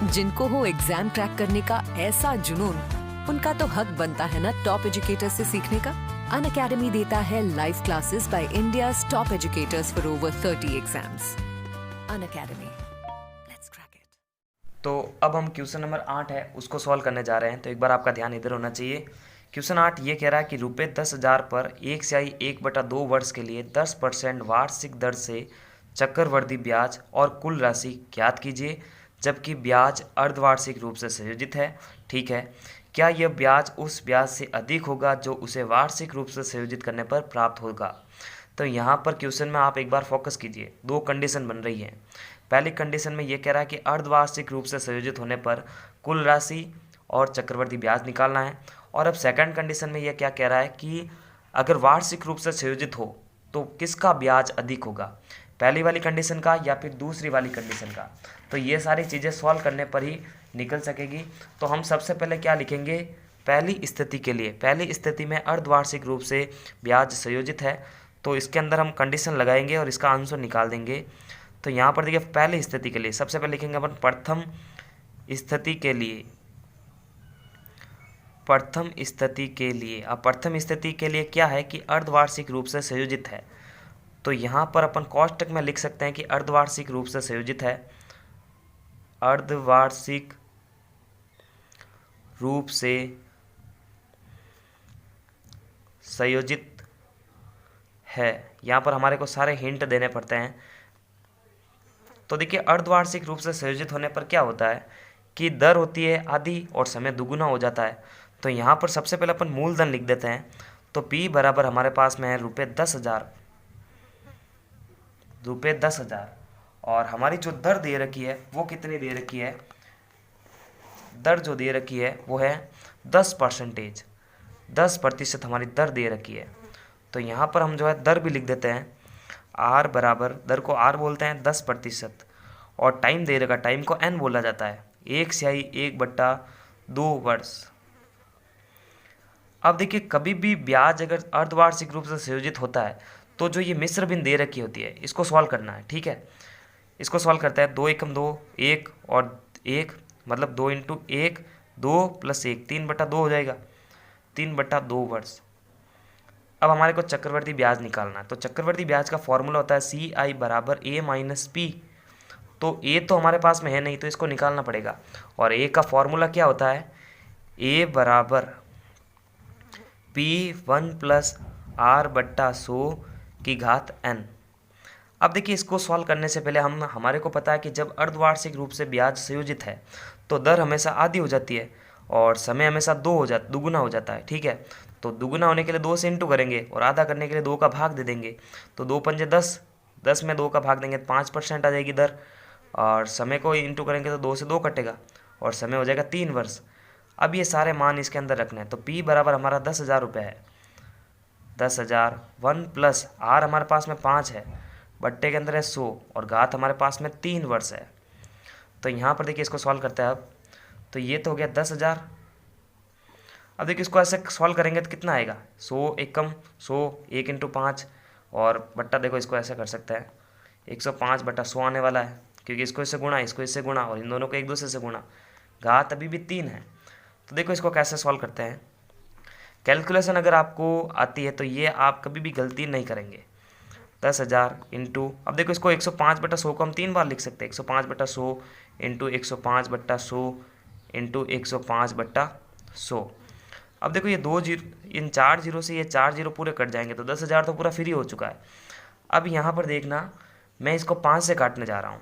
जिनको हो exam crack करने का ऐसा जुनून, उनका तो हक बनता है ना टॉप एजुकेटर से सीखने का। अनअकैडमी देता है live classes bye India's top educators for over 30 exams. Unacademy, let's crack it. तो अब हम क्वेश्चन नंबर 8 है उसको सॉल्व करने जा रहे हैं। तो एक बार आपका ध्यान इधर होना चाहिए। क्वेश्चन 8 ये कह रहा है कि रुपये 10,000 पर 1/1/2 वर्ष के लिए 10% वार्षिक दर से चक्रवृद्धि ब्याज और कुल राशि ज्ञात कीजिए, जबकि ब्याज अर्धवार्षिक रूप से संयोजित है। ठीक है, क्या यह ब्याज उस ब्याज से अधिक होगा जो उसे वार्षिक रूप से संयोजित करने पर प्राप्त होगा। तो यहाँ पर क्वेश्चन में आप एक बार फोकस कीजिए, दो कंडीशन बन रही है। पहली कंडीशन में ये कह रहा है कि अर्धवार्षिक रूप से संयोजित होने पर कुल राशि और चक्रवृद्धि ब्याज निकालना है। और अब सेकंड कंडीशन में ये क्या कह रहा है कि अगर वार्षिक रूप से संयोजित हो तो किसका ब्याज अधिक होगा, पहली वाली कंडीशन का या फिर दूसरी वाली कंडीशन का। तो ये सारी चीज़ें सॉल्व करने पर ही निकल सकेगी। तो हम सबसे पहले क्या लिखेंगे, पहली स्थिति के लिए, पहली स्थिति में अर्धवार्षिक रूप से ब्याज संयोजित है, तो इसके अंदर हम कंडीशन लगाएंगे और इसका आंसर निकाल देंगे। तो यहाँ पर देखिए पहली स्थिति के लिए सबसे पहले लिखेंगे अपन प्रथम स्थिति के लिए, प्रथम स्थिति के लिए। अब प्रथम स्थिति के लिए क्या है कि अर्धवार्षिक रूप से संयोजित है, तो यहाँ पर अपन कोष्टक में लिख सकते हैं कि अर्धवार्षिक रूप से संयोजित है, अर्धवार्षिक रूप से संयोजित है। यहाँ पर हमारे को सारे हिंट देने पड़ते हैं। तो देखिए अर्धवार्षिक रूप से संयोजित होने पर क्या होता है कि दर होती है आधी और समय दुगुना हो जाता है। तो यहाँ पर सबसे पहले अपन मूलधन लिख देते हैं। तो P बराबर हमारे पास में है रुपये 10,000, रुपये 10,000, और हमारी जो दर दे रखी है वो कितनी दे रखी है, दर जो दे रखी है वो है 10%, 10% हमारी दर दे रखी है। तो यहाँ पर हम जो है दर भी लिख देते हैं, R बराबर, दर को R बोलते हैं 10%, और टाइम दे रखा, टाइम को N बोला जाता है, 1/1/2 वर्ष। अब देखिए कभी भी ब्याज अगर अर्धवार्षिक रूप से संयोजित होता है तो जो ये मिश्र भिन्न दे रखी होती है इसको सॉल्व करना है। ठीक है, इसको सॉल्व करते हैं, 2 एकम 2, 1 और 1, मतलब 2 × 1, 2 + 1, 3/2 हो जाएगा, 3/2 वर्ष। अब हमारे को चक्रवर्ती ब्याज निकालना है। तो चक्रवर्ती ब्याज का फॉर्मूला होता है CI बराबर A - P। तो A तो हमारे पास में है नहीं, तो इसको निकालना पड़ेगा। और A का फॉर्मूला क्या होता है, A बराबर P1 + R/100⁴ N। अब देखिए इसको सॉल्व करने से पहले हमारे को पता है कि जब अर्धवार्षिक रूप से ब्याज संयोजित है तो दर हमेशा आधी हो जाती है और समय हमेशा दुगुना हो जाता है। ठीक है, तो दुगुना होने के लिए 2 से इंटू करेंगे और आधा करने के लिए 2 का भाग दे देंगे। तो 2 पंजे 10, 10 में 2 का भाग देंगे तो 5% आ जाएगी दर, और समय को इंटू करेंगे तो 2 से 2 कटेगा और समय हो जाएगा 3 वर्ष। अब ये सारे मान इसके अंदर रखने हैं। तो P बराबर हमारा 10,000 रुपये है, 10,000, 1 + R हमारे पास में 5 है, बट्टे के अंदर है 100, और घात हमारे पास में 3 वर्ष है। तो यहाँ पर देखिए इसको सॉल्व करते हैं। अब तो ये तो हो गया 10,000। अब देखिए इसको ऐसे सॉल्व करेंगे तो कितना आएगा, 100 एकम 100, 1 × 5, और बट्टा देखो इसको ऐसे कर सकते हैं, 105/100 आने वाला है, क्योंकि इसको इससे गुणा, इसको इससे गुणा, और इन दोनों को एक दूसरे से गुणा, घात अभी भी 3 है। तो देखो इसको कैसे सॉल्व करते हैं। कैलकुलेशन अगर आपको आती है तो ये आप कभी भी गलती नहीं करेंगे। 10,000 इंटू, अब देखो इसको 105/100 को हम 3 बार लिख सकते हैं, 105/100 इंटू 105/100 इंटू 105/100। अब देखो ये 2 जीरो, इन 4 जीरो से ये 4 जीरो पूरे कट जाएंगे, तो 10,000 तो पूरा फ्री हो चुका है। अब यहाँ पर देखना, मैं इसको 5 से काटने जा रहा हूँ।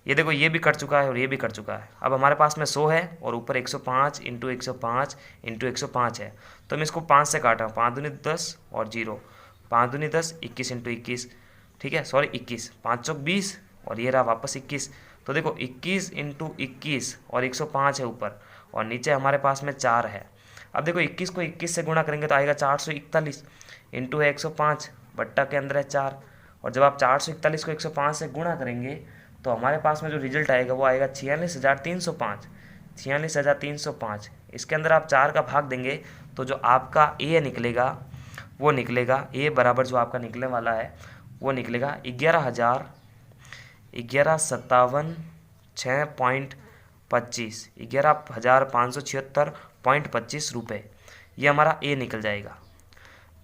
ये देखो ये भी कट चुका है और ये भी कट चुका है। अब हमारे पास में 100 है और ऊपर 105 इंटू 105 इंटू 105 है, तो मैं इसको 5 से काट रहा हूँ, 5 दूनी 10 और 0, 5 दूनी 10, 21 इंटू 21, ठीक है, सॉरी 21, 5 चौक 20, और ये रहा वापस 21। तो देखो 21 इंटू 21 और 105 है ऊपर, और नीचे हमारे पास में 4 है। अब देखो 21 को 21 से गुणा करेंगे तो आएगा 441 इंटू है 105, बट्टा के अंदर है 4, और जब आप 441 को 105 से गुणा करेंगे तो हमारे पास में जो रिजल्ट आएगा वो आएगा 46,305, 46,305। इसके अंदर आप 4 का भाग देंगे तो जो आपका ए निकलेगा वो निकलेगा, ए बराबर जो आपका निकलने वाला है वो निकलेगा 11,57 6.5 25 11,576.25 रुपये, ये हमारा ए निकल जाएगा।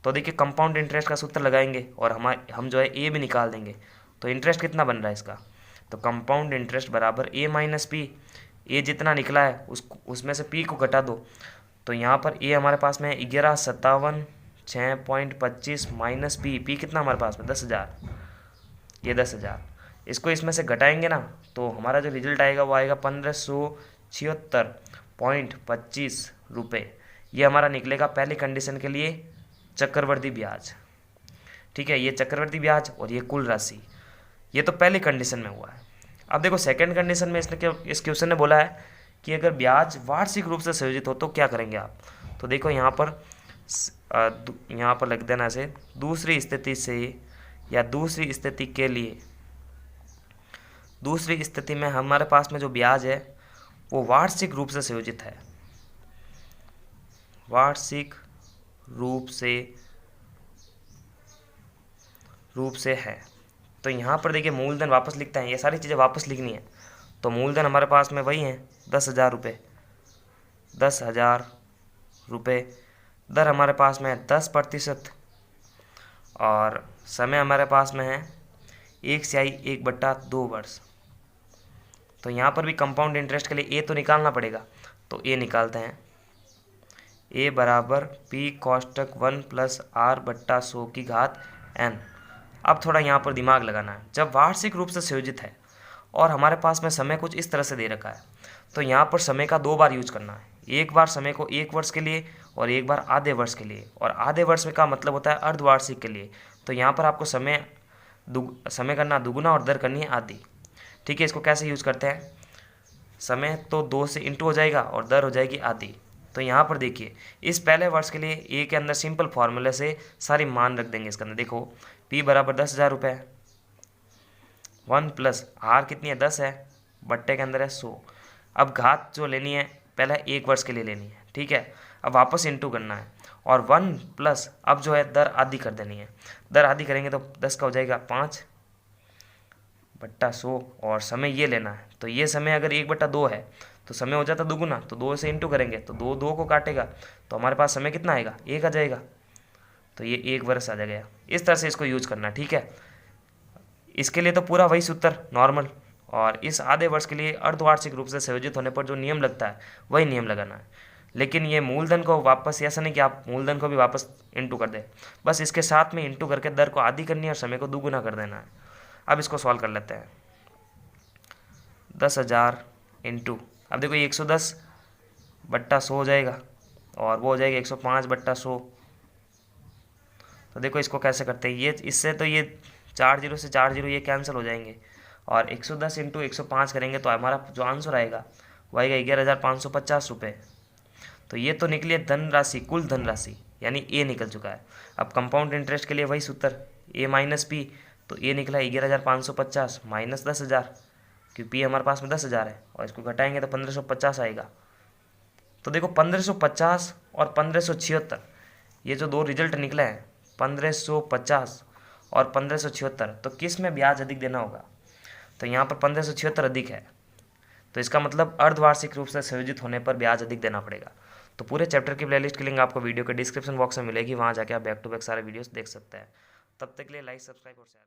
तो देखिए कंपाउंड इंटरेस्ट का सूत्र लगाएंगे और हम जो है ए भी निकाल देंगे। तो इंटरेस्ट कितना बन रहा है इसका, तो कंपाउंड इंटरेस्ट बराबर ए माइनस पी। ए जितना निकला है उसमें से पी को घटा दो, तो यहाँ पर ए हमारे पास में है 11,57,6.25 माइनस पी कितना हमारे पास में 10,000, ये 10,000। इसको इसमें से घटाएंगे ना तो हमारा जो रिजल्ट आएगा वो आएगा 1,576.25 रुपये। ये हमारा निकलेगा पहली कंडीशन के लिए चक्रवर्ती ब्याज। ठीक है, ये चक्रवर्ती ब्याज और ये कुल राशि, ये तो पहली कंडीशन में हुआ है। अब देखो सेकंड कंडीशन में इसने इस क्वेश्चन ने बोला है कि अगर ब्याज वार्षिक रूप से संयोजित हो तो क्या करेंगे आप। तो देखो यहाँ पर लिख देना से दूसरी स्थिति से या दूसरी स्थिति के लिए, दूसरी स्थिति में हमारे पास में जो ब्याज है वो वार्षिक रूप से संयोजित है, वार्षिक रूप से है। तो यहाँ पर देखिए मूलधन वापस लिखते हैं, ये सारी चीज़ें वापस लिखनी है। तो मूलधन हमारे पास में वही है 10,000 रुपये, 10,000 रुपये। दर हमारे पास में है 10% और समय हमारे पास में है 1/2 वर्ष। तो यहाँ पर भी कंपाउंड इंटरेस्ट के लिए ए तो निकालना पड़ेगा, तो ए निकालते हैं। ए बराबर पी कोष्टक 1 + r/100n। अब थोड़ा यहाँ पर दिमाग लगाना है। जब वार्षिक रूप से संयोजित है और हमारे पास में समय कुछ इस तरह से दे रखा है, तो यहाँ पर समय का 2 बार यूज करना है। एक बार समय को 1 वर्ष के लिए और एक बार आधे वर्ष के लिए, और आधे वर्ष में का मतलब होता है अर्धवार्षिक के लिए। तो यहाँ पर आपको समय करना दुगुना और दर करनी है आधी। ठीक है, इसको कैसे यूज करते हैं, समय तो 2 से इंटू हो जाएगा और दर हो जाएगी आधी। तो यहाँ पर देखिए इस पहले वर्ष के लिए ए के अंदर सिंपल फार्मूले से सारी मान रख देंगे। इसके अंदर देखो पी बराबर 10,000 रुपये, 1 + r कितनी है 10 है, बट्टे के अंदर है 100। अब घात जो लेनी है पहले 1 वर्ष के लिए लेनी है। ठीक है, अब वापस इंटू करना है और 1 + अब जो है दर आधी कर देनी है। दर आधी करेंगे तो 10 का हो जाएगा 5/100 और समय ये लेना है। तो ये समय अगर 1/2 है तो समय हो जाता दुगुना, तो 2 से इंटू करेंगे तो 2 को काटेगा, तो हमारे पास समय कितना आएगा 1 आ जाएगा। तो ये 1 वर्ष आ जाएगा। इस तरह से इसको यूज करना। ठीक है, इसके लिए तो पूरा वही सूत्र नॉर्मल, और इस आधे वर्ष के लिए अर्धवार्षिक रूप से संयोजित होने पर जो नियम लगता है वही नियम लगाना है। लेकिन ये मूलधन को वापस, ऐसा नहीं कि आप मूलधन को भी वापस इंटू कर दें, बस इसके साथ में इंटू करके दर को आधी करनी है और समय को दुगुना कर देना है। अब इसको सॉल्व कर लेते हैं। 10,000 इंटू, अब देखो ये 110/100 हो जाएगा और वो हो जाएगा 105/100। तो देखो इसको कैसे करते हैं, ये इससे तो ये 4 0 से 4 0 ये कैंसिल हो जाएंगे और 110 इंटू 105 करेंगे तो हमारा जो आंसर आएगा वो आएगा 11,550 रुपये। तो ये तो निकली है धनराशि, कुल धनराशि, यानी ए निकल चुका है। अब कंपाउंड इंटरेस्ट के लिए वही सूत्र ए माइनस पी, तो ए निकला 11,550 माइनस 10,000, क्योंकि पी हमारे पास में 10,000 है और इसको घटाएंगे तो 1,550 आएगा। तो देखो 1,550 और 1,576, ये जो दो रिजल्ट निकले हैं 1,550 और 1,576, तो किस में ब्याज अधिक देना होगा, तो यहाँ पर 1,576 अधिक है। तो इसका मतलब अर्धवार्षिक रूप से संयोजित होने पर ब्याज अधिक देना पड़ेगा। तो पूरे चैप्टर की प्लेलिस्ट की लिंक आपको वीडियो के डिस्क्रिप्शन बॉक्स में मिलेगी, वहाँ जाके आप बैक टू बैक सारे वीडियोस देख सकते हैं। तब तक के लिए लाइक, सब्सक्राइब और शेयर।